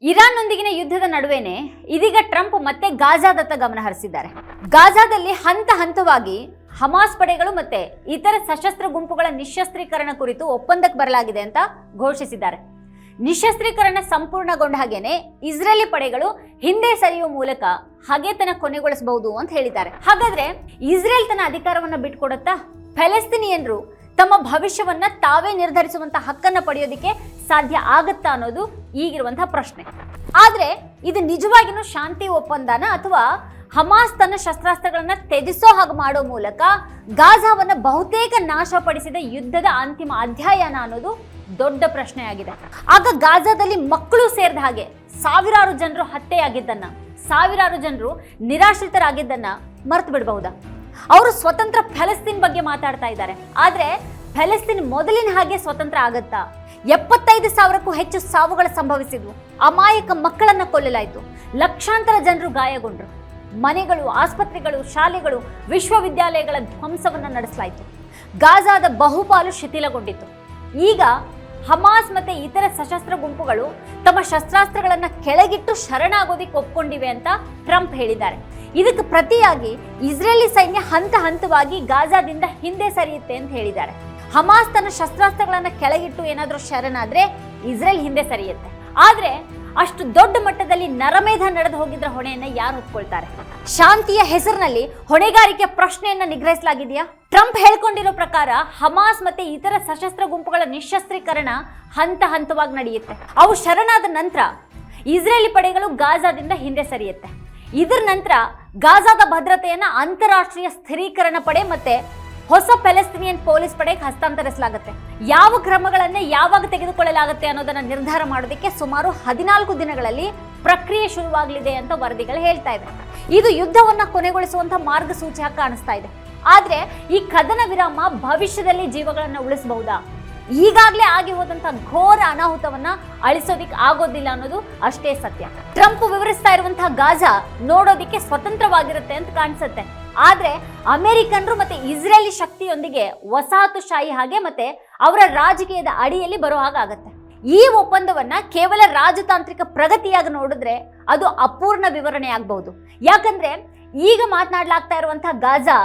ಇರಾನ್ನೊಂದಿಗಿನ ಯುದ್ಧದ ನಡುವೆನೇ ಇದೀಗ ಟ್ರಂಪ್ ಮತ್ತೆ ಗಾಜಾದತ್ತ ಗಮನ ಹರಿಸಿದ್ದಾರೆ. ಗಾಜಾದಲ್ಲಿ ಹಂತ ಹಂತವಾಗಿ ಹಮಾಸ್ ಪಡೆಗಳು ಮತ್ತೆ ಇತರ ಸಶಸ್ತ್ರ ಗುಂಪುಗಳ ನಿಶಸ್ತ್ರೀಕರಣ ಕುರಿತು ಒಪ್ಪಂದಕ್ಕೆ ಬರಲಾಗಿದೆ ಅಂತ ಘೋಷಿಸಿದ್ದಾರೆ. ನಿಶಸ್ತ್ರೀಕರಣ ಸಂಪೂರ್ಣಗೊಂಡ ಹಾಗೇನೆ ಇಸ್ರೇಲಿ ಪಡೆಗಳು ಹಿಂದೆ ಸರಿಯುವ ಮೂಲಕ ಹಗೆತನ ಕೊನೆಗೊಳಿಸಬಹುದು ಅಂತ ಹೇಳಿದ್ದಾರೆ. ಹಾಗಾದ್ರೆ ಇಸ್ರೇಲ್ ತನ್ನ ಅಧಿಕಾರವನ್ನ ಬಿಟ್ಕೊಡುತ್ತಾ? ಫೆಲೆಸ್ತೀನಿಯನ್ರು ತಮ್ಮ ಭವಿಷ್ಯವನ್ನ ತಾವೇ ನಿರ್ಧರಿಸುವಂತ ಹಕ್ಕನ್ನ ಪಡೆಯೋದಕ್ಕೆ ಸಾಧ್ಯ ಆಗುತ್ತಾ ಅನ್ನೋದು ಈಗಿರುವಂತಹ ಪ್ರಶ್ನೆ. ಆದ್ರೆ ಇದು ನಿಜವಾಗಿಯೂ ಶಾಂತಿ ಒಪ್ಪಂದನ ಅಥವಾ ಹಮಾಸ್ ತನ್ನ ಶಸ್ತ್ರಾಸ್ತ್ರಗಳನ್ನ ತ್ಯಜಿಸೋ ಹಾಗೆ ಮಾಡೋ ಮೂಲಕ ಗಾಜಾವನ್ನ ಬಹುತೇಕ ನಾಶಪಡಿಸಿದ ಯುದ್ಧದ ಅಂತಿಮ ಅಧ್ಯಾಯನ ಅನ್ನೋದು ದೊಡ್ಡ ಪ್ರಶ್ನೆಯಾಗಿದೆ. ಆಗ ಗಾಜಾದಲ್ಲಿ ಮಕ್ಕಳು ಸೇರಿದ ಹಾಗೆ ಸಾವಿರಾರು ಜನರು ಹತ್ಯೆಯಾಗಿದ್ದನ್ನ, ಸಾವಿರಾರು ಜನರು ನಿರಾಶ್ರಿತರಾಗಿದ್ದನ್ನ ಮರೆತು ಬಿಡಬಹುದಾ? ಅವರು ಸ್ವತಂತ್ರ ಫೆಲೆಸ್ತೀನ್ ಬಗ್ಗೆ ಮಾತಾಡ್ತಾ ಇದ್ದಾರೆ. ಆದ್ರೆ ಫೆಲೆಸ್ತೀನ್ ಮೊದಲಿನ ಹಾಗೆ ಸ್ವತಂತ್ರ ಆಗತ್ತಾ? 75,000ಕ್ಕೂ ಹೆಚ್ಚು ಸಾವುಗಳು ಸಂಭವಿಸಿದ್ವು. ಅಮಾಯಕ ಮಕ್ಕಳನ್ನ ಕೊಲ್ಲಲಾಯಿತು. ಲಕ್ಷಾಂತರ ಜನರು ಗಾಯಗೊಂಡ್ರು. ಮನೆಗಳು, ಆಸ್ಪತ್ರೆಗಳು, ಶಾಲೆಗಳು, ವಿಶ್ವವಿದ್ಯಾಲಯಗಳ ಧ್ವಂಸವನ್ನ ನಡೆಸಲಾಯಿತು. ಗಾಜಾದ ಬಹುಪಾಲು ಶಿಥಿಲಗೊಂಡಿತ್ತು. ಈಗ ಹಮಾಸ್ ಮತ್ತೆ ಇತರ ಸಶಸ್ತ್ರ ಗುಂಪುಗಳು ತಮ್ಮ ಶಸ್ತ್ರಾಸ್ತ್ರಗಳನ್ನ ಕೆಳಗಿಟ್ಟು ಶರಣಾಗೋದಿಕ್ಕೆ ಒಪ್ಕೊಂಡಿವೆ ಅಂತ ಟ್ರಂಪ್ ಹೇಳಿದ್ದಾರೆ. ಇದಕ್ಕೆ ಪ್ರತಿಯಾಗಿ ಇಸ್ರೇಲಿ ಸೈನ್ಯ ಹಂತ ಹಂತವಾಗಿ ಗಾಜಾದಿಂದ ಹಿಂದೆ ಸರಿಯುತ್ತೆ ಅಂತ ಹೇಳಿದ್ದಾರೆ. ಹಮಾಸ್ ತನ್ನ ಶಸ್ತ್ರಾಸ್ತ್ರಗಳನ್ನ ಕೆಳಗಿಟ್ಟು ಏನಾದ್ರೂ ಶರಣಾದ್ರೆ ಇಸ್ರೇಲ್ ಹಿಂದೆ ಸರಿಯುತ್ತೆ. ಆದ್ರೆ ಅಷ್ಟು ದೊಡ್ಡ ಮಟ್ಟದಲ್ಲಿ ನರಮೇಧ ನಡೆದು ಹೋಗಿದ್ರ ಹೊಣೆಯನ್ನ ಯಾರು ಹೊತ್ಕೊಳ್ತಾರೆ? ಶಾಂತಿಯ ಹೆಸರಿನಲ್ಲಿ ಹೊಣೆಗಾರಿಕೆ ಪ್ರಶ್ನೆಯನ್ನ ನಿಗ್ರಹಿಸಲಾಗಿದೆಯಾ? ಟ್ರಂಪ್ ಹೇಳ್ಕೊಂಡಿರೋ ಪ್ರಕಾರ ಹಮಾಸ್ ಮತ್ತೆ ಇತರ ಸಶಸ್ತ್ರ ಗುಂಪುಗಳ ನಿಶಸ್ತ್ರೀಕರಣ ಹಂತ ಹಂತವಾಗಿ ನಡೆಯುತ್ತೆ. ಅವು ಶರಣಾದ ನಂತರ ಇಸ್ರೇಲಿ ಪಡೆಗಳು ಗಾಜಾದಿಂದ ಹಿಂದೆ ಸರಿಯುತ್ತೆ. ಇದರ ನಂತರ ಗಾಜಾದ ಭದ್ರತೆಯನ್ನ ಅಂತಾರಾಷ್ಟ್ರೀಯ ಸ್ಥಿರೀಕರಣ ಪಡೆ ಮತ್ತೆ ಹೊಸ ಪ್ಯಾಲೆಸ್ತೀನಿಯನ್ ಪೊಲೀಸ್ ಪಡೆಗೆ ಹಸ್ತಾಂತರಿಸಲಾಗುತ್ತೆ. ಯಾವ ಕ್ರಮಗಳನ್ನ ಯಾವಾಗ ತೆಗೆದುಕೊಳ್ಳಲಾಗುತ್ತೆ ಅನ್ನೋದನ್ನ ನಿರ್ಧಾರ ಮಾಡೋದಕ್ಕೆ ಸುಮಾರು 14 ದಿನಗಳಲ್ಲಿ ಪ್ರಕ್ರಿಯೆ ಶುರುವಾಗಲಿದೆ ಅಂತ ವರದಿಗಳು ಹೇಳ್ತಾ ಇದೆ. ಇದು ಯುದ್ಧವನ್ನ ಕೊನೆಗೊಳಿಸುವಂತ ಮಾರ್ಗಸೂಚಿ ಕಾಣಿಸ್ತಾ ಇದೆ. ಆದ್ರೆ ಈ ಕದನ ವಿರಾಮ ಭವಿಷ್ಯದಲ್ಲಿ ಜೀವಗಳನ್ನ ಉಳಿಸಬಹುದಾ? ಈಗಾಗಲೇ ಆಗಿ ಹೋದಂತ ಘೋರ ಅನಾಹುತವನ್ನ ಅಳಿಸೋದಿಕ್ ಆಗೋದಿಲ್ಲ ಅನ್ನೋದು ಅಷ್ಟೇ ಸತ್ಯ. ಟ್ರಂಪ್ ವಿವರಿಸ್ತಾ ಇರುವಂತಹ ಗಾಜಾ ನೋಡೋದಿಕ್ಕೆ ಸ್ವತಂತ್ರವಾಗಿರುತ್ತೆ ಅಂತ ಕಾಣಿಸುತ್ತೆ. ಆದ್ರೆ ಅಮೆರಿಕನ್ರು ಮತ್ತೆ ಇಸ್ರೇಲಿ ಶಕ್ತಿಯೊಂದಿಗೆ ವಸಾಹತುಶಾಹಿ ಹಾಗೆ ಮತ್ತೆ ಅವರ ರಾಜಕೀಯದ ಅಡಿಯಲ್ಲಿ ಬರೋ ಹಾಗಾಗತ್ತೆ. ಈ ಒಪ್ಪಂದವನ್ನ ಕೇವಲ ರಾಜತಾಂತ್ರಿಕ ಪ್ರಗತಿಯಾಗಿ ನೋಡಿದ್ರೆ ಅದು ಅಪೂರ್ಣ ವಿವರಣೆ ಆಗಬಹುದು. ಯಾಕಂದ್ರೆ ಈಗ ಮಾತನಾಡ್ಲಾಗ್ತಾ ಇರುವಂತಹ ಗಾಜಾ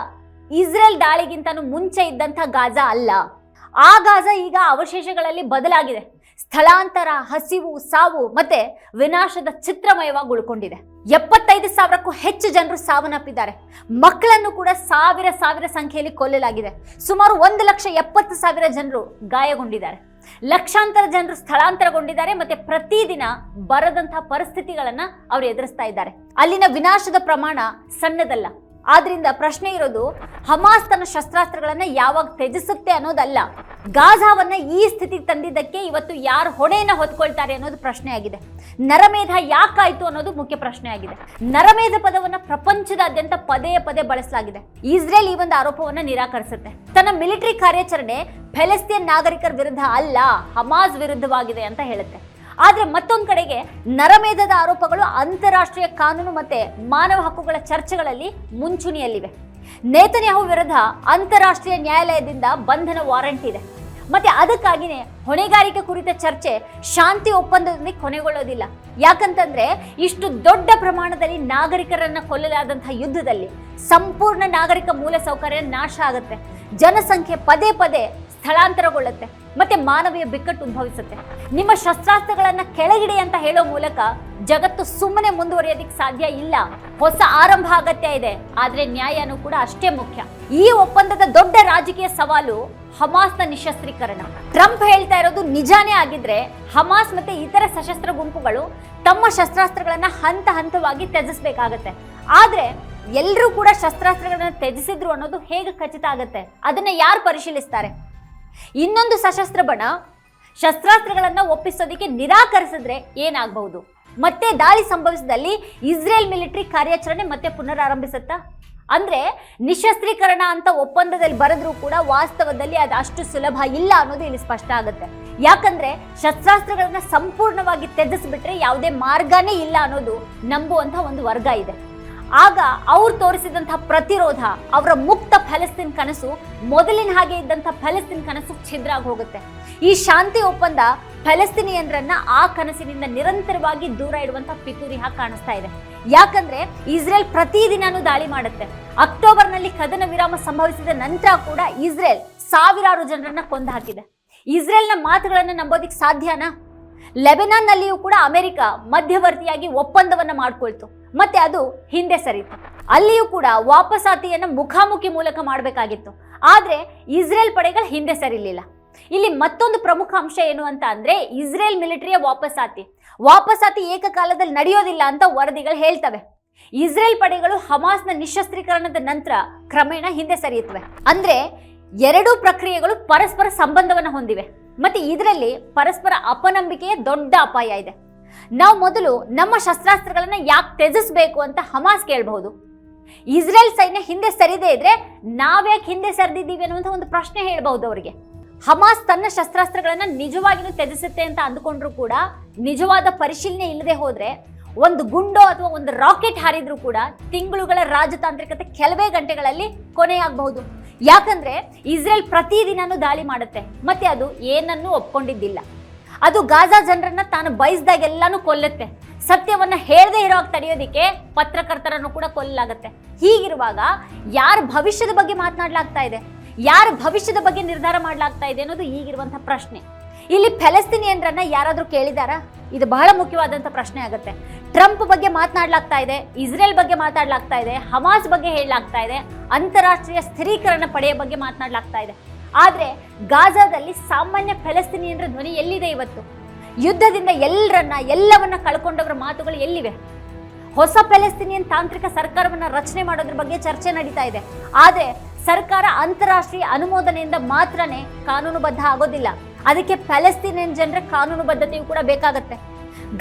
ಇಸ್ರೇಲ್ ದಾಳಿಗಿಂತನೂ ಮುಂಚೆ ಇದ್ದಂತಹ ಗಾಜಾ ಅಲ್ಲ. ಆ ಗಾಜಾ ಈಗ ಅವಶೇಷಗಳಲ್ಲಿ ಬದಲಾಗಿದೆ. ಸ್ಥಳಾಂತರ, ಹಸಿವು, ಸಾವು ಮತ್ತೆ ವಿನಾಶದ ಚಿತ್ರಮಯವಾಗಿ ಉಳ್ಕೊಂಡಿದೆ. 75,000ಕ್ಕೂ ಹೆಚ್ಚು ಜನರು ಸಾವನ್ನಪ್ಪಿದ್ದಾರೆ. ಮಕ್ಕಳನ್ನು ಕೂಡ ಸಾವಿರ ಸಂಖ್ಯೆಯಲ್ಲಿ ಕೊಲ್ಲಲಾಗಿದೆ. ಸುಮಾರು 1,70,000 ಜನರು ಗಾಯಗೊಂಡಿದ್ದಾರೆ. ಲಕ್ಷಾಂತರ ಜನರು ಸ್ಥಳಾಂತರಗೊಂಡಿದ್ದಾರೆ ಮತ್ತೆ ಪ್ರತಿದಿನ ಬರದಂತಹ ಪರಿಸ್ಥಿತಿಗಳನ್ನ ಅವರು ಎದುರಿಸ್ತಾ ಇದ್ದಾರೆ. ಅಲ್ಲಿನ ವಿನಾಶದ ಪ್ರಮಾಣ ಸಣ್ಣದಲ್ಲ. ಆದ್ರಿಂದ ಪ್ರಶ್ನೆ ಇರೋದು ಹಮಾಸ್ ತನ್ನ ಶಸ್ತ್ರಾಸ್ತ್ರಗಳನ್ನ ಯಾವಾಗ ತ್ಯಜಿಸುತ್ತೆ ಅನ್ನೋದಲ್ಲ, ಗಾಜಾವನ್ನ ಈ ಸ್ಥಿತಿಗೆ ತಂದಿದ್ದಕ್ಕೆ ಇವತ್ತು ಯಾರು ಹೊಣೆಯನ್ನ ಹೊತ್ಕೊಳ್ತಾರೆ ಅನ್ನೋದು ಪ್ರಶ್ನೆ ಆಗಿದೆ. ನರಮೇಧ ಯಾಕಾಯ್ತು ಅನ್ನೋದು ಮುಖ್ಯ ಪ್ರಶ್ನೆ ಆಗಿದೆ. ನರಮೇಧ ಪದವನ್ನ ಪ್ರಪಂಚದಾದ್ಯಂತ ಪದೇ ಪದೇ ಬಳಸಲಾಗಿದೆ. ಇಸ್ರೇಲ್ ಈ ಒಂದು ಆರೋಪವನ್ನ ನಿರಾಕರಿಸುತ್ತೆ. ತನ್ನ ಮಿಲಿಟರಿ ಕಾರ್ಯಾಚರಣೆ ಫೆಲೆಸ್ತೀನ್ ನಾಗರಿಕರ ವಿರುದ್ಧ ಅಲ್ಲ, ಹಮಾಸ್ ವಿರುದ್ಧವಾಗಿದೆ ಅಂತ ಹೇಳುತ್ತೆ. ಆದ್ರೆ ಮತ್ತೊಂದು ಕಡೆಗೆ ನರಮೇಧದ ಆರೋಪಗಳು ಅಂತಾರಾಷ್ಟ್ರೀಯ ಕಾನೂನು ಮತ್ತೆ ಮಾನವ ಹಕ್ಕುಗಳ ಚರ್ಚೆಗಳಲ್ಲಿ ಮುಂಚೂಣಿಯಲ್ಲಿವೆ. ನೇತನ್ಯಾಹು ವಿರುದ್ಧ ಅಂತಾರಾಷ್ಟ್ರೀಯ ನ್ಯಾಯಾಲಯದಿಂದ ಬಂಧನ ವಾರೆಂಟ್ ಇದೆ. ಮತ್ತೆ ಅದಕ್ಕಾಗಿನೇ ಹೊಣೆಗಾರಿಕೆ ಕುರಿತ ಚರ್ಚೆ ಶಾಂತಿ ಒಪ್ಪಂದದೊಂದಿಗೆ ಕೊನೆಗೊಳ್ಳೋದಿಲ್ಲ. ಯಾಕಂತಂದ್ರೆ ಇಷ್ಟು ದೊಡ್ಡ ಪ್ರಮಾಣದಲ್ಲಿ ನಾಗರಿಕರನ್ನ ಕೊಲ್ಲಲಾದಂತಹ ಯುದ್ಧದಲ್ಲಿ ಸಂಪೂರ್ಣ ನಾಗರಿಕ ಮೂಲಸೌಕರ್ಯ ನಾಶ ಆಗುತ್ತೆ. ಜನಸಂಖ್ಯೆ ಪದೇ ಪದೇ ಸ್ಥಳಾಂತರಗೊಳ್ಳುತ್ತೆ ಮತ್ತೆ ಮಾನವೀಯ ಬಿಕ್ಕಟ್ಟು ಉದ್ಭವಿಸುತ್ತೆ. ನಿಮ್ಮ ಶಸ್ತ್ರಾಸ್ತ್ರಗಳನ್ನ ಕೆಳಗಿಡಿ ಅಂತ ಹೇಳೋ ಮೂಲಕ ಜಗತ್ತು ಸುಮ್ಮನೆ ಮುಂದುವರಿಯೋದಿಕ್ಕೆ ಸಾಧ್ಯ ಇಲ್ಲ. ಹೊಸ ಆರಂಭ ಅಗತ್ಯ ಇದೆ. ಆದ್ರೆ ನ್ಯಾಯನೂ ಕೂಡ ಅಷ್ಟೇ ಮುಖ್ಯ. ಈ ಒಪ್ಪಂದದ ದೊಡ್ಡ ರಾಜಕೀಯ ಸವಾಲು ಹಮಾಸ್ನ ನಿಶಸ್ತ್ರೀಕರಣ. ಟ್ರಂಪ್ ಹೇಳ್ತಾ ಇರೋದು ನಿಜಾನೇ ಆಗಿದ್ರೆ ಹಮಾಸ್ ಮತ್ತೆ ಇತರ ಸಶಸ್ತ್ರ ಗುಂಪುಗಳು ತಮ್ಮ ಶಸ್ತ್ರಾಸ್ತ್ರಗಳನ್ನ ಹಂತ ಹಂತವಾಗಿ ತ್ಯಜಿಸಬೇಕಾಗತ್ತೆ. ಆದ್ರೆ ಎಲ್ಲರೂ ಕೂಡ ಶಸ್ತ್ರಾಸ್ತ್ರಗಳನ್ನ ತ್ಯಜಿಸಿದ್ರು ಅನ್ನೋದು ಹೇಗೆ ಖಚಿತ ಆಗತ್ತೆ? ಅದನ್ನ ಯಾರು ಪರಿಶೀಲಿಸ್ತಾರೆ? ಇನ್ನೊಂದು ಸಶಸ್ತ್ರ ಬಣ ಶಸ್ತ್ರಾಸ್ತ್ರಗಳನ್ನ ಒಪ್ಪಿಸೋದಕ್ಕೆ ನಿರಾಕರಿಸಿದ್ರೆ ಏನಾಗಬಹುದು? ಮತ್ತೆ ದಾಳಿ ಸಂಭವಿಸಿದಲ್ಲಿ ಇಸ್ರೇಲ್ ಮಿಲಿಟರಿ ಕಾರ್ಯಾಚರಣೆ ಮತ್ತೆ ಪುನರಾರಂಭಿಸುತ್ತಾ? ಅಂದ್ರೆ ನಿಶಸ್ತ್ರೀಕರಣ ಅಂತ ಒಪ್ಪಂದದಲ್ಲಿ ಬರೆದ್ರೂ ಕೂಡ ವಾಸ್ತವದಲ್ಲಿ ಅದು ಅಷ್ಟು ಸುಲಭ ಇಲ್ಲ ಅನ್ನೋದು ಇಲ್ಲಿ ಸ್ಪಷ್ಟ ಆಗುತ್ತೆ. ಯಾಕಂದ್ರೆ ಶಸ್ತ್ರಾಸ್ತ್ರಗಳನ್ನ ಸಂಪೂರ್ಣವಾಗಿ ತ್ಯಜಿಸ್ಬಿಟ್ರೆ ಯಾವುದೇ ಮಾರ್ಗನೇ ಇಲ್ಲ ಅನ್ನೋದು ನಂಬುವಂತ ಒಂದು ವರ್ಗ ಇದೆ. ಆಗ ಅವ್ರು ತೋರಿಸಿದಂತಹ ಪ್ರತಿರೋಧ, ಅವರ ಮುಕ್ತ ಫಲಸ್ತೀನ್ ಕನಸು, ಮೊದಲಿನ ಹಾಗೆ ಇದ್ದಂತಹ ಫಲಸ್ತೀನ್ ಕನಸು ಛಿದ್ರ ಆಗಿ ಹೋಗುತ್ತೆ. ಈ ಶಾಂತಿ ಒಪ್ಪಂದ ಫಲಸ್ತೀನಿಯನ್ರನ್ನ ಆ ಕನಸಿನಿಂದ ನಿರಂತರವಾಗಿ ದೂರ ಇಡುವಂತಹ ಪಿತೂರಿ ಹಾಗೆ ಕಾಣಿಸ್ತಾ ಇದೆ. ಯಾಕಂದ್ರೆ ಇಸ್ರೇಲ್ ಪ್ರತಿದಿನನೂ ದಾಳಿ ಮಾಡುತ್ತೆ. ಅಕ್ಟೋಬರ್ನಲ್ಲಿ ಕದನ ವಿರಾಮ ಸಂಭವಿಸಿದ ನಂತರ ಕೂಡ ಇಸ್ರೇಲ್ ಸಾವಿರಾರು ಜನರನ್ನ ಕೊಂದು ಹಾಕಿದೆ. ಇಸ್ರೇಲ್ನ ಮಾತುಗಳನ್ನ ನಂಬೋದಿಕ್ ಸಾಧ್ಯನಾ? ಲೆಬನಾನ್ ನಲ್ಲಿಯೂ ಕೂಡ ಅಮೆರಿಕ ಮಧ್ಯವರ್ತಿಯಾಗಿ ಒಪ್ಪಂದವನ್ನ ಮಾಡ್ಕೊಳ್ತು, ಮತ್ತೆ ಅದು ಹಿಂದೆ ಸರಿತು. ಅಲ್ಲಿಯೂ ಕೂಡ ವಾಪಸಾತಿಯನ್ನ ಮುಖಾಮುಖಿ ಮೂಲಕ ಮಾಡಬೇಕಾಗಿತ್ತು, ಆದ್ರೆ ಇಸ್ರೇಲ್ ಪಡೆಗಳು ಹಿಂದೆ ಸರಿಲಿಲ್ಲ. ಇಲ್ಲಿ ಮತ್ತೊಂದು ಪ್ರಮುಖ ಅಂಶ ಏನು ಅಂತ ಅಂದ್ರೆ ಇಸ್ರೇಲ್ ಮಿಲಿಟರಿಯ ವಾಪಸಾತಿ ಏಕಕಾಲದಲ್ಲಿ ನಡೆಯೋದಿಲ್ಲ ಅಂತ ವರದಿಗಳು ಹೇಳ್ತವೆ. ಇಸ್ರೇಲ್ ಪಡೆಗಳು ಹಮಾಸ್ನ ನಿಶಸ್ತ್ರೀಕರಣದ ನಂತರ ಕ್ರಮೇಣ ಹಿಂದೆ ಸರಿಯುತ್ತವೆ. ಅಂದ್ರೆ ಎರಡೂ ಪ್ರಕ್ರಿಯೆಗಳು ಪರಸ್ಪರ ಸಂಬಂಧವನ್ನು ಹೊಂದಿವೆ. ಮತ್ತೆ ಇದರಲ್ಲಿ ಪರಸ್ಪರ ಅಪನಂಬಿಕೆಯ ದೊಡ್ಡ ಅಪಾಯ ಇದೆ. ನಾವು ಮೊದಲು ನಮ್ಮ ಶಸ್ತ್ರಾಸ್ತ್ರಗಳನ್ನ ಯಾಕೆ ತ್ಯಜಿಸಬೇಕು ಅಂತ ಹಮಾಸ್ ಕೇಳಬಹುದು. ಇಸ್ರೇಲ್ ಸೈನ್ಯ ಹಿಂದೆ ಸರಿದೇ ಇದ್ರೆ ನಾವ್ಯಾಕೆ ಹಿಂದೆ ಸರಿದಿದ್ದೀವಿ ಅನ್ನುವಂಥ ಒಂದು ಪ್ರಶ್ನೆ ಹೇಳಬಹುದು ಅವರಿಗೆ. ಹಮಾಸ್ ತನ್ನ ಶಸ್ತ್ರಾಸ್ತ್ರಗಳನ್ನ ನಿಜವಾಗಿಯೂ ತ್ಯಜಿಸುತ್ತೆ ಅಂತ ಅಂದುಕೊಂಡ್ರು ಕೂಡ ನಿಜವಾದ ಪರಿಶೀಲನೆ ಇಲ್ಲದೆ ಹೋದ್ರೆ ಒಂದು ಗುಂಡು ಅಥವಾ ಒಂದು ರಾಕೆಟ್ ಹಾರಿದ್ರೂ ಕೂಡ ತಿಂಗಳುಗಳ ರಾಜತಾಂತ್ರಿಕತೆ ಕೆಲವೇ ಗಂಟೆಗಳಲ್ಲಿ ಕೊನೆಯಾಗಬಹುದು. ಯಾಕಂದ್ರೆ ಇಸ್ರೇಲ್ ಪ್ರತಿದಿನನೂ ದಾಳಿ ಮಾಡುತ್ತೆ, ಮತ್ತೆ ಅದು ಏನನ್ನೂ ಒಪ್ಕೊಂಡಿದ್ದಿಲ್ಲ. ಅದು ಗಾಜಾ ಜನರನ್ನ ತಾನು ಬಯಸಿದಾಗೆಲ್ಲಾನು ಕೊಲ್ಲುತ್ತೆ. ಸತ್ಯವನ್ನ ಹೇಳದೇ ಇರೋ ತಡೆಯೋದಿಕ್ಕೆ ಪತ್ರಕರ್ತರನ್ನು ಕೂಡ ಕೊಲ್ಲಲಾಗತ್ತೆ. ಹೀಗಿರುವಾಗ ಯಾರ ಭವಿಷ್ಯದ ಬಗ್ಗೆ ಮಾತನಾಡಲಾಗ್ತಾ ಇದೆ, ಯಾರ ಭವಿಷ್ಯದ ಬಗ್ಗೆ ನಿರ್ಧಾರ ಮಾಡಲಾಗ್ತಾ ಇದೆ ಅನ್ನೋದು ಈಗಿರುವಂತಹ ಪ್ರಶ್ನೆ. ಇಲ್ಲಿ ಫಲಸ್ತೀನಿಯನ್ರನ್ನ ಯಾರಾದ್ರೂ ಕೇಳಿದಾರಾ? ಇದು ಬಹಳ ಮುಖ್ಯವಾದಂತಹ ಪ್ರಶ್ನೆ ಆಗುತ್ತೆ. ಟ್ರಂಪ್ ಬಗ್ಗೆ ಮಾತನಾಡಲಾಗ್ತಾ ಇದೆ, ಇಸ್ರೇಲ್ ಬಗ್ಗೆ ಮಾತಾಡಲಾಗ್ತಾ ಇದೆ, ಹಮಾಸ್ ಬಗ್ಗೆ ಹೇಳಲಾಗ್ತಾ ಇದೆ, ಅಂತಾರಾಷ್ಟ್ರೀಯ ಸ್ಥಿರೀಕರಣ ಪಡೆಯ ಬಗ್ಗೆ ಮಾತನಾಡಲಾಗ್ತಾ ಇದೆ. ಆದ್ರೆ ಗಾಜಾದಲ್ಲಿ ಸಾಮಾನ್ಯ ಫಲಸ್ತೀನಿಯನ್ರ ಧ್ವನಿ ಎಲ್ಲಿದೆ ಇವತ್ತು? ಯುದ್ಧದಿಂದ ಎಲ್ಲವನ್ನ ಕಳ್ಕೊಂಡವರ ಮಾತುಗಳು ಎಲ್ಲಿವೆ? ಹೊಸ ಫಲಸ್ತೀನಿಯನ್ ತಾಂತ್ರಿಕ ಸರ್ಕಾರವನ್ನ ರಚನೆ ಮಾಡೋದ್ರ ಬಗ್ಗೆ ಚರ್ಚೆ ನಡೀತಾ ಇದೆ. ಆದ್ರೆ ಸರ್ಕಾರ ಅಂತಾರಾಷ್ಟ್ರೀಯ ಅನುಮೋದನೆಯಿಂದ ಮಾತ್ರನೇ ಕಾನೂನುಬದ್ಧ ಆಗೋದಿಲ್ಲ. ಅದಕ್ಕೆ ಫಲಸ್ತೀನಿಯನ್ ಜನರ ಕಾನೂನು ಬದ್ಧತೆಯೂ ಕೂಡ ಬೇಕಾಗತ್ತೆ.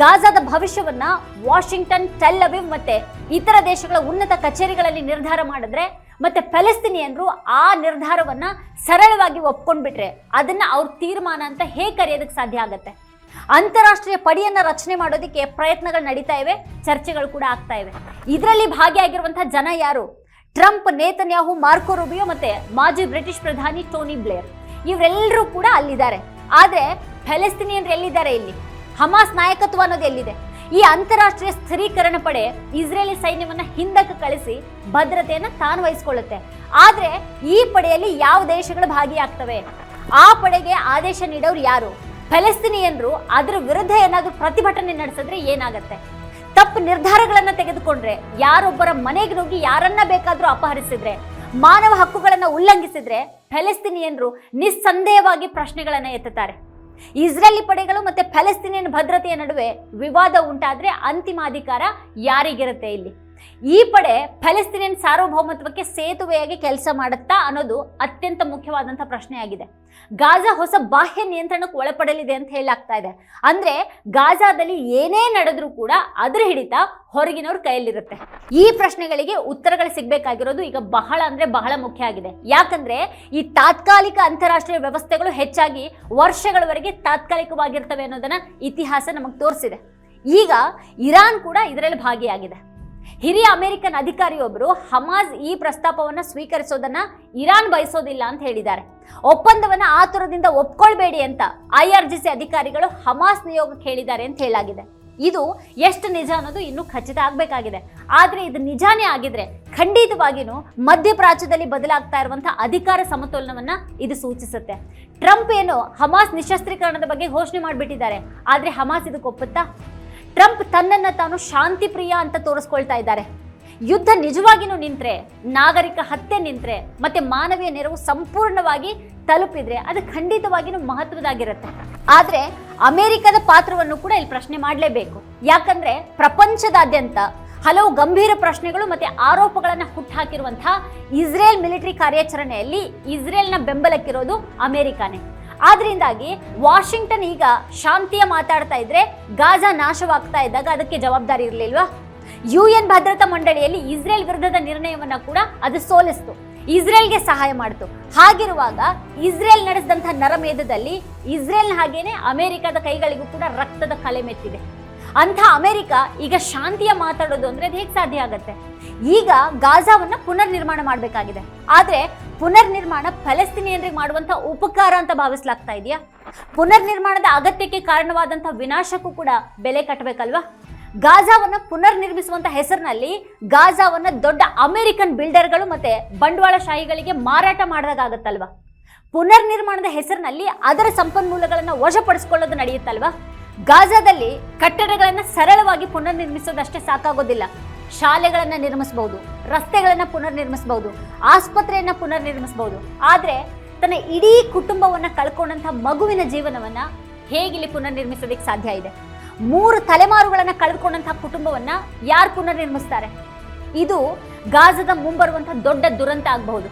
ಗಾಜಾದ ಭವಿಷ್ಯವನ್ನ ವಾಷಿಂಗ್ಟನ್, ಟೆಲ್ ಅವೀವ್ ಮತ್ತೆ ಇತರ ದೇಶಗಳ ಉನ್ನತ ಕಚೇರಿಗಳಲ್ಲಿ ನಿರ್ಧಾರ ಮಾಡಿದ್ರೆ, ಮತ್ತೆ ಫಲಸ್ತೀನಿಯನ್ರು ಆ ನಿರ್ಧಾರವನ್ನ ಸರಳವಾಗಿ ಒಪ್ಕೊಂಡ್ಬಿಟ್ರೆ ಅದನ್ನ ಅವ್ರ ತೀರ್ಮಾನ ಅಂತ ಹೇಗೆ ಕರೆಯೋದಕ್ಕೆ ಸಾಧ್ಯ ಆಗತ್ತೆ? ಅಂತಾರಾಷ್ಟ್ರೀಯ ಪಡೆಯನ್ನ ರಚನೆ ಮಾಡೋದಕ್ಕೆ ಪ್ರಯತ್ನಗಳು ನಡೀತಾ ಇವೆ, ಚರ್ಚೆಗಳು ಕೂಡ ಆಗ್ತಾ ಇವೆ. ಇದರಲ್ಲಿ ಭಾಗಿಯಾಗಿರುವಂತಹ ಜನ ಯಾರು? ಟ್ರಂಪ್, ನೇತನ್ಯಾಹು, ಮಾರ್ಕೊ ರೂಬಿಯೋ ಮತ್ತೆ ಮಾಜಿ ಬ್ರಿಟಿಷ್ ಪ್ರಧಾನಿ ಟೋನಿ ಬ್ಲೇರ್, ಇವರೆಲ್ಲರೂ ಕೂಡ ಅಲ್ಲಿದ್ದಾರೆ. ಆದ್ರೆ ಫಲಸ್ತೀನಿಯನ್ರು ಎಲ್ಲಿದ್ದಾರೆ? ಇಲ್ಲಿ ಹಮಾಸ್ ನಾಯಕತ್ವ ಅನ್ನೋದು ಎಲ್ಲಿದೆ? ಈ ಅಂತಾರಾಷ್ಟ್ರೀಯ ಸ್ಥಿರೀಕರಣ ಪಡೆ ಇಸ್ರೇಲಿ ಸೈನ್ಯವನ್ನ ಹಿಂದಕ್ಕೆ ಕಳಿಸಿ ಭದ್ರತೆಯನ್ನ ತಾನು ವಹಿಸಿಕೊಳ್ಳುತ್ತೆ. ಆದ್ರೆ ಈ ಪಡೆಯಲ್ಲಿ ಯಾವ ದೇಶಗಳು ಭಾಗಿಯಾಗ್ತವೆ? ಆ ಪಡೆಗೆ ಆದೇಶ ನೀಡೋರು ಯಾರು? ಫಲಸ್ತೀನಿಯನ್ರು ಅದರ ವಿರುದ್ಧ ಏನಾದ್ರೂ ಪ್ರತಿಭಟನೆ ನಡೆಸಿದ್ರೆ ಏನಾಗತ್ತೆ? ತಪ್ಪು ನಿರ್ಧಾರಗಳನ್ನ ತೆಗೆದುಕೊಂಡ್ರೆ, ಯಾರೊಬ್ಬರ ಮನೆಗೆ ನುಗ್ಗಿ ಯಾರನ್ನ ಬೇಕಾದ್ರೂ ಅಪಹರಿಸಿದ್ರೆ, ಮಾನವ ಹಕ್ಕುಗಳನ್ನ ಉಲ್ಲಂಘಿಸಿದ್ರೆ ಫಲಸ್ತೀನಿಯನ್ರು ನಿಸ್ಸಂದೇಹವಾಗಿ ಪ್ರಶ್ನೆಗಳನ್ನ ಎತ್ತುತ್ತಾರೆ. ಇಸ್ರೇಲಿ ಪಡೆಗಳು ಮತ್ತೆ ಫಲಸ್ತೀನಿಯನ್ ಭದ್ರತೆಯ ನಡುವೆ ವಿವಾದ ಉಂಟಾದ್ರೆ ಅಂತಿಮ ಅಧಿಕಾರ ಯಾರಿಗಿರುತ್ತೆ? ಇಲ್ಲಿ ಈ ಪಡೆ ಫಲಸ್ತೀನಿಯನ್ ಸಾರ್ವಭೌಮತ್ವಕ್ಕೆ ಸೇತುವೆಯಾಗಿ ಕೆಲಸ ಮಾಡುತ್ತಾ ಅನ್ನೋದು ಅತ್ಯಂತ ಮುಖ್ಯವಾದಂತಹ ಪ್ರಶ್ನೆಯಾಗಿದೆ. ಗಾಜಾ ಹೊಸ ಬಾಹ್ಯ ನಿಯಂತ್ರಣಕ್ಕೆ ಒಳಪಡಲಿದೆ ಅಂತ ಹೇಳಲಾಗ್ತಾ ಇದೆ. ಅಂದ್ರೆ ಗಾಜಾದಲ್ಲಿ ಏನೇ ನಡೆದ್ರೂ ಕೂಡ ಅದರ ಹಿಡಿತ ಹೊರಗಿನವ್ರ ಕೈಯಲ್ಲಿರುತ್ತೆ. ಈ ಪ್ರಶ್ನೆಗಳಿಗೆ ಉತ್ತರಗಳು ಸಿಗ್ಬೇಕಾಗಿರೋದು ಈಗ ಬಹಳ ಮುಖ್ಯ ಆಗಿದೆ. ಯಾಕಂದ್ರೆ ಈ ತಾತ್ಕಾಲಿಕ ಅಂತಾರಾಷ್ಟ್ರೀಯ ವ್ಯವಸ್ಥೆಗಳು ಹೆಚ್ಚಾಗಿ ವರ್ಷಗಳವರೆಗೆ ತಾತ್ಕಾಲಿಕವಾಗಿರ್ತವೆ ಅನ್ನೋದನ್ನ ಇತಿಹಾಸ ನಮಗೆ ತೋರಿಸಿದೆ. ಈಗ ಇರಾನ್ ಕೂಡ ಇದರಲ್ಲಿ ಭಾಗಿಯಾಗಿದೆ. ಹಿರಿಯ ಅಮೆರಿಕನ್ ಅಧಿಕಾರಿಯೊಬ್ಬರು ಹಮಾಸ್ ಈ ಪ್ರಸ್ತಾಪವನ್ನ ಸ್ವೀಕರಿಸೋದನ್ನ ಇರಾನ್ ಬಯಸೋದಿಲ್ಲ ಅಂತ ಹೇಳಿದ್ದಾರೆ. ಒಪ್ಪಂದವನ್ನ ಆತುರದಿಂದ ಒಪ್ಕೊಳ್ಬೇಡಿ ಅಂತ IRGC ಅಧಿಕಾರಿಗಳು ಹಮಾಸ್ ನಿಯೋಗಕ್ಕೆ ಹೇಳಿದ್ದಾರೆ ಅಂತ ಹೇಳಲಾಗಿದೆ. ಇದು ಎಷ್ಟು ನಿಜ ಅನ್ನೋದು ಇನ್ನೂ ಖಚಿತ ಆಗ್ಬೇಕಾಗಿದೆ. ಆದ್ರೆ ಇದು ನಿಜಾನೇ ಆಗಿದ್ರೆ ಖಂಡಿತವಾಗಿಯೂ ಮಧ್ಯಪ್ರಾಚ್ಯದಲ್ಲಿ ಬದಲಾಗ್ತಾ ಇರುವಂತಹ ಅಧಿಕಾರ ಸಮತೋಲನವನ್ನ ಇದು ಸೂಚಿಸುತ್ತೆ. ಟ್ರಂಪ್ ಏನು ಹಮಾಸ್ ನಿಶಸ್ತ್ರೀಕರಣದ ಬಗ್ಗೆ ಘೋಷಣೆ ಮಾಡಿಬಿಟ್ಟಿದ್ದಾರೆ, ಆದ್ರೆ ಹಮಾಸ್ ಇದಕ್ಕೆ ಒಪ್ಪುತ್ತಾ? ಟ್ರಂಪ್ ತನ್ನನ್ನ ತಾನು ಶಾಂತಿ ಪ್ರಿಯ ಅಂತ ತೋರಿಸ್ಕೊಳ್ತಾ ಇದ್ದಾರೆ. ಯುದ್ಧ ನಿಜವಾಗಿಯೂ ನಿಂತ್ರೆ, ನಾಗರಿಕ ಹತ್ಯೆ ನಿಂತ್ರೆ, ಮತ್ತೆ ಮಾನವೀಯ ನೆರವು ಸಂಪೂರ್ಣವಾಗಿ ತಲುಪಿದ್ರೆ ಅದು ಖಂಡಿತವಾಗಿಯೂ ಮಹತ್ವದಾಗಿರುತ್ತೆ. ಆದ್ರೆ ಅಮೆರಿಕದ ಪಾತ್ರವನ್ನು ಕೂಡ ಇಲ್ಲಿ ಪ್ರಶ್ನೆ ಮಾಡಲೇಬೇಕು. ಯಾಕಂದ್ರೆ ಪ್ರಪಂಚದಾದ್ಯಂತ ಹಲವು ಗಂಭೀರ ಪ್ರಶ್ನೆಗಳು ಮತ್ತೆ ಆರೋಪಗಳನ್ನ ಹುಟ್ಟುಹಾಕಿರುವಂತಹ ಇಸ್ರೇಲ್ ಮಿಲಿಟರಿ ಕಾರ್ಯಾಚರಣೆಯಲ್ಲಿ ಇಸ್ರೇಲ್ನ ಬೆಂಬಲಕ್ಕಿರೋದು ಅಮೆರಿಕಾನೇ. ಆದ್ರಿಂದಾಗಿ ವಾಷಿಂಗ್ಟನ್ ಈಗ ಶಾಂತಿಯ ಮಾತಾಡ್ತಾ ಇದ್ರೆ ಗಾಜಾ ನಾಶವಾಗ್ತಾ ಇದ್ದಾಗ ಅದಕ್ಕೆ ಜವಾಬ್ದಾರಿ ಇರಲಿಲ್ವಾ? UN ಭದ್ರತಾ ಮಂಡಳಿಯಲ್ಲಿ ಇಸ್ರೇಲ್ ವಿರುದ್ಧದ ನಿರ್ಣಯವನ್ನ ಕೂಡ ಅದು ಸೋಲಿಸ್ತು, ಇಸ್ರೇಲ್ಗೆ ಸಹಾಯ ಮಾಡಿತು. ಹಾಗಿರುವಾಗ ಇಸ್ರೇಲ್ ನಡೆಸಿದಂತಹ ನರಮೇಧದಲ್ಲಿ ಇಸ್ರೇಲ್ನ ಹಾಗೇನೆ ಅಮೆರಿಕದ ಕೈಗಳಿಗೂ ಕೂಡ ರಕ್ತದ ಕಲೆ ಮೆತ್ತಿದೆ. ಅಂಥ ಅಮೆರಿಕ ಈಗ ಶಾಂತಿಯ ಮಾತಾಡೋದು ಅಂದ್ರೆ ಅದು ಹೇಗೆ ಸಾಧ್ಯ ಆಗತ್ತೆ? ಈಗ ಗಾಜಾವನ್ನ ಪುನರ್ ನಿರ್ಮಾಣ ಮಾಡಬೇಕಾಗಿದೆ. ಆದ್ರೆ ಪುನರ್ ನಿರ್ಮಾಣ ಫಲಸ್ತೀನಿಯನ್ರಿಗೆ ಮಾಡುವಂತ ಉಪಕಾರ ಅಂತ ಭಾವಿಸ್ಲಾಗ್ತಾ ಇದೆಯಾ? ಪುನರ್ ನಿರ್ಮಾಣದ ಅಗತ್ಯಕ್ಕೆ ಕಾರಣವಾದಂತಹ ವಿನಾಶಕ್ಕೂ ಕೂಡ ಬೆಲೆ ಕಟ್ಟಬೇಕಲ್ವಾ? ಗಾಜಾವನ್ನ ಪುನರ್ ನಿರ್ಮಿಸುವಂತ ಹೆಸರಿನಲ್ಲಿ ಗಾಜಾವನ್ನ ದೊಡ್ಡ ಅಮೆರಿಕನ್ ಬಿಲ್ಡರ್ಗಳು ಮತ್ತೆ ಬಂಡವಾಳಶಾಹಿಗಳಿಗೆ ಮಾರಾಟ ಮಾಡಿದಾಗತ್ತಲ್ವಾ? ಪುನರ್ ನಿರ್ಮಾಣದ ಹೆಸರಿನಲ್ಲಿ ಅದರ ಸಂಪನ್ಮೂಲಗಳನ್ನ ವಶಪಡಿಸಿಕೊಳ್ಳೋದು ನಡೆಯುತ್ತಲ್ವಾ? ಗಾಜಾದಲ್ಲಿ ಕಟ್ಟಡಗಳನ್ನ ಸರಳವಾಗಿ ಪುನರ್ ನಿರ್ಮಿಸೋದಷ್ಟೇ ಸಾಕಾಗೋದಿಲ್ಲ. ಶಾಲೆಗಳನ್ನ ನಿರ್ಮಿಸಬಹುದು, ರಸ್ತೆಗಳನ್ನ ಪುನರ್ ನಿರ್ಮಿಸಬಹುದು, ಆಸ್ಪತ್ರೆಯನ್ನ ಪುನರ್ ನಿರ್ಮಿಸಬಹುದು. ಆದ್ರೆ ತನ್ನ ಇಡೀ ಕುಟುಂಬವನ್ನ ಕಳ್ಕೊಂಡಂತಹ ಮಗುವಿನ ಜೀವನವನ್ನ ಹೇಗಿಲ್ಲಿ ಪುನರ್ ನಿರ್ಮಿಸೋದಕ್ಕೆ ಸಾಧ್ಯ ಇದೆ? 3 ತಲೆಮಾರುಗಳನ್ನ ಕಳೆದುಕೊಂಡಂತಹ ಕುಟುಂಬವನ್ನ ಯಾರು ಪುನರ್ ನಿರ್ಮಿಸ್ತಾರೆ? ಇದು ಗಾಜಾದ ಮುಂಬರುವಂತಹ ದೊಡ್ಡ ದುರಂತ ಆಗಬಹುದು.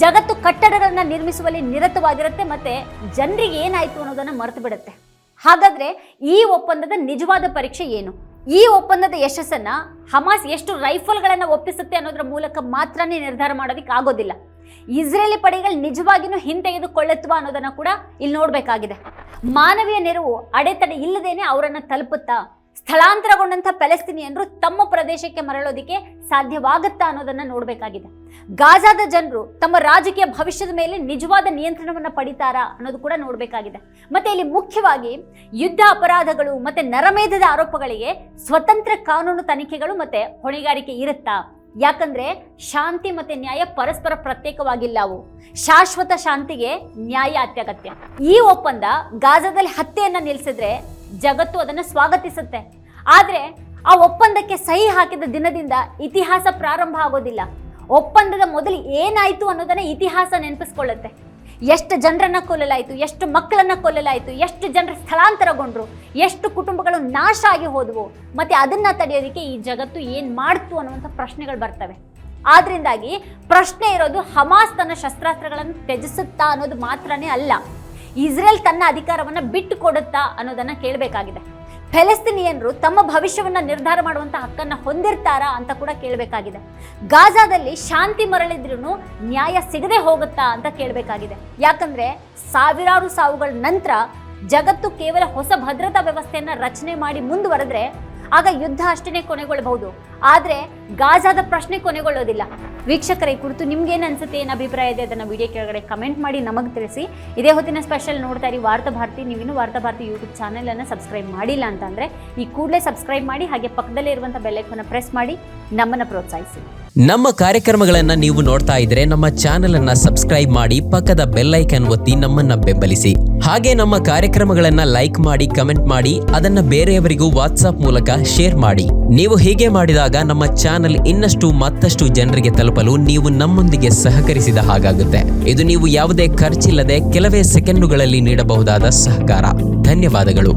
ಜಗತ್ತು ಕಟ್ಟಡಗಳನ್ನ ನಿರ್ಮಿಸುವಲ್ಲಿ ನಿರತವಾಗಿರುತ್ತೆ ಮತ್ತೆ ಜನರಿಗೆ ಏನಾಯ್ತು ಅನ್ನೋದನ್ನ ಮರೆತು ಬಿಡುತ್ತೆ. ಹಾಗಾದ್ರೆ ಈ ಒಪ್ಪಂದದ ನಿಜವಾದ ಪರೀಕ್ಷೆ ಏನು? ಈ ಒಪ್ಪಂದದ ಯಶಸ್ಸನ್ನ ಹಮಾಸ್ ಎಷ್ಟು ರೈಫಲ್ಗಳನ್ನ ಒಪ್ಪಿಸುತ್ತೆ ಅನ್ನೋದ್ರ ಮೂಲಕ ಮಾತ್ರನೇ ನಿರ್ಧಾರ ಮಾಡೋದಕ್ಕೆ ಆಗೋದಿಲ್ಲ. ಇಸ್ರೇಲಿ ಪಡೆಗಳು ನಿಜವಾಗಿಯೂ ಹಿಂತೆಗೆದುಕೊಳ್ಳುತ್ತವಾ ಅನ್ನೋದನ್ನ ಕೂಡ ಇಲ್ಲಿ ನೋಡ್ಬೇಕಾಗಿದೆ. ಮಾನವೀಯ ನೆರವು ಅಡೆತಡೆ ಇಲ್ಲದೇನೆ ಅವರನ್ನ ತಲುಪುತ್ತಾ? ಸ್ಥಳಾಂತರಗೊಂಡಂತ ಪ್ಯಾಲೆಸ್ತೀನಿಯನ್ರು ತಮ್ಮ ಪ್ರದೇಶಕ್ಕೆ ಮರಳೋದಿಕ್ಕೆ ಸಾಧ್ಯವಾಗುತ್ತಾ ಅನ್ನೋದನ್ನ ನೋಡ್ಬೇಕಾಗಿದೆ. ಗಾಜಾದ ಜನರು ತಮ್ಮ ರಾಜಕೀಯ ಭವಿಷ್ಯದ ಮೇಲೆ ನಿಜವಾದ ನಿಯಂತ್ರಣವನ್ನ ಪಡಿತಾರಾ ಅನ್ನೋದು ಕೂಡ ನೋಡ್ಬೇಕಾಗಿದೆ. ಮತ್ತೆ ಇಲ್ಲಿ ಮುಖ್ಯವಾಗಿ ಯುದ್ಧ ಅಪರಾಧಗಳು ಮತ್ತೆ ನರಮೇಧದ ಆರೋಪಗಳಿಗೆ ಸ್ವತಂತ್ರ ಕಾನೂನು ತನಿಖೆಗಳು ಮತ್ತೆ ಹೊಣೆಗಾರಿಕೆ ಇರುತ್ತಾ? ಯಾಕಂದ್ರೆ ಶಾಂತಿ ಮತ್ತೆ ನ್ಯಾಯ ಪರಸ್ಪರ ಪ್ರತ್ಯೇಕವಾಗಿಲ್ಲ. ಅವು ಶಾಶ್ವತ ಶಾಂತಿಗೆ ನ್ಯಾಯ ಅತ್ಯಗತ್ಯ. ಈ ಒಪ್ಪಂದ ಗಾಜಾದಲ್ಲಿ ಹತ್ಯೆಯನ್ನ ನಿಲ್ಲಿಸಿದ್ರೆ ಜಗತ್ತು ಅದನ್ನು ಸ್ವಾಗತಿಸುತ್ತೆ. ಆದ್ರೆ ಆ ಒಪ್ಪಂದಕ್ಕೆ ಸಹಿ ಹಾಕಿದ ದಿನದಿಂದ ಇತಿಹಾಸ ಪ್ರಾರಂಭ ಆಗೋದಿಲ್ಲ. ಒಪ್ಪಂದದ ಮೊದಲು ಏನಾಯ್ತು ಅನ್ನೋದನ್ನ ಇತಿಹಾಸ ನೆನಪಿಸ್ಕೊಳ್ಳುತ್ತೆ. ಎಷ್ಟು ಜನರನ್ನ ಕೊಲ್ಲಲಾಯಿತು, ಎಷ್ಟು ಮಕ್ಕಳನ್ನ ಕೊಲ್ಲಲಾಯಿತು, ಎಷ್ಟು ಜನರು ಸ್ಥಳಾಂತರಗೊಂಡ್ರು, ಎಷ್ಟು ಕುಟುಂಬಗಳು ನಾಶ ಆಗಿ ಹೋದವು, ಮತ್ತೆ ಅದನ್ನ ತಡೆಯೋದಕ್ಕೆ ಈ ಜಗತ್ತು ಏನ್ ಮಾಡ್ತು ಅನ್ನುವಂಥ ಪ್ರಶ್ನೆಗಳು ಬರ್ತವೆ. ಆದ್ರಿಂದಾಗಿ ಪ್ರಶ್ನೆ ಇರೋದು ಹಮಾಸ್ ತನ್ನ ಶಸ್ತ್ರಾಸ್ತ್ರಗಳನ್ನು ತ್ಯಜಿಸುತ್ತಾ ಅನ್ನೋದು ಮಾತ್ರನೇ ಅಲ್ಲ, ಇಸ್ರೇಲ್ ತನ್ನ ಅಧಿಕಾರವನ್ನ ಬಿಟ್ಟು ಕೊಡುತ್ತಾ ಅನ್ನೋದನ್ನ ಕೇಳಬೇಕಾಗಿದೆ. ಪ್ಯಾಲೆಸ್ತೀನಿಯನ್ರು ತಮ್ಮ ಭವಿಷ್ಯವನ್ನ ನಿರ್ಧಾರ ಮಾಡುವಂತ ಹಕ್ಕನ್ನ ಹೊಂದಿರ್ತಾರಾ ಅಂತ ಕೂಡ ಕೇಳಬೇಕಾಗಿದೆ. ಗಾಜಾದಲ್ಲಿ ಶಾಂತಿ ಮರಳಿದ್ರೂ ನ್ಯಾಯ ಸಿಗದೆ ಹೋಗುತ್ತಾ ಅಂತ ಕೇಳಬೇಕಾಗಿದೆ. ಯಾಕಂದ್ರೆ ಸಾವಿರಾರು ಸಾವುಗಳ ನಂತರ ಜಗತ್ತು ಕೇವಲ ಹೊಸ ಭದ್ರತಾ ವ್ಯವಸ್ಥೆಯನ್ನ ರಚನೆ ಮಾಡಿ ಮುಂದುವರೆದ್ರೆ ಆಗ ಯುದ್ಧ ಅಷ್ಟೇ ಕೊನೆಗೊಳ್ಳಬಹುದು. ಆದ್ರೆ ಗಾಜಾದ ಪ್ರಶ್ನೆ ಕೊನೆಗೊಳ್ಳೋದಿಲ್ಲ. ವೀಕ್ಷಕರೇ, ಕುರಿತು ನಿಮ್ಗೇನು ಅನ್ಸುತ್ತೆ, ಏನು ಅಭಿಪ್ರಾಯ ಇದೆ ಅದನ್ನ ವಿಡಿಯೋ ಕೆಳಗಡೆ ಕಮೆಂಟ್ ಮಾಡಿ ನಮಗೆ ತಿಳಿಸಿ. ಇದೇ ಹೊತ್ತಿನ ಸ್ಪೆಷಲ್ ನೋಡ್ತಾ ಇರಿ ವಾರ್ತಾ ಭಾರತಿ. ನೀವಿನ್ನೂ ವಾರ್ತಾ ಭಾರತಿ ಯೂಟ್ಯೂಬ್ ಚಾನೆಲ್ ಅನ್ನು ಸಬ್ಸ್ಕ್ರೈಬ್ ಮಾಡಿಲ್ಲ ಅಂತಂದ್ರೆ ಈ ಕೂಡಲೇ ಸಬ್ಸ್ಕ್ರೈಬ್ ಮಾಡಿ, ಹಾಗೆ ಪಕ್ಕದಲ್ಲೇ ಇರುವಂತಹ ಬೆಲ್ ಐಕಾನ್ ಪ್ರೆಸ್ ಮಾಡಿ ನಮ್ಮನ್ನ ಪ್ರೋತ್ಸಾಹಿಸಿ. ನಮ್ಮ ಕಾರ್ಯಕ್ರಮಗಳನ್ನ ನೀವು ನೋಡ್ತಾ ಇದ್ರೆ ನಮ್ಮ ಚಾನೆಲ್ ಅನ್ನ ಸಬ್ಸ್ಕ್ರೈಬ್ ಮಾಡಿ, ಪಕ್ಕದ ಬೆಲ್ ಐಕಾನ್ ಒತ್ತಿ ನಮ್ಮನ್ನ ಬೆಂಬಲಿಸಿ. ಹಾಗೆ ನಮ್ಮ ಕಾರ್ಯಕ್ರಮಗಳನ್ನ ಲೈಕ್ ಮಾಡಿ, ಕಮೆಂಟ್ ಮಾಡಿ, ಅದನ್ನ ಬೇರೆಯವರಿಗೂ ವಾಟ್ಸ್ಆಪ್ ಮೂಲಕ ಶೇರ್ ಮಾಡಿ. ನೀವು ಹೀಗೆ ಮಾಡಿದಾಗ ನಮ್ಮ ಚಾನೆಲ್ ಇನ್ನಷ್ಟು ಮತ್ತಷ್ಟು ಜನರಿಗೆ ತಲುಪಲು ನೀವು ನಮ್ಮೊಂದಿಗೆ ಸಹಕರಿಸಿದ ಹಾಗಾಗುತ್ತೆ. ಇದು ನೀವು ಯಾವುದೇ ಖರ್ಚಿಲ್ಲದೆ ಕೆಲವೇ ಸೆಕೆಂಡುಗಳಲ್ಲಿ ನೀಡಬಹುದಾದ ಸಹಕಾರ. ಧನ್ಯವಾದಗಳು.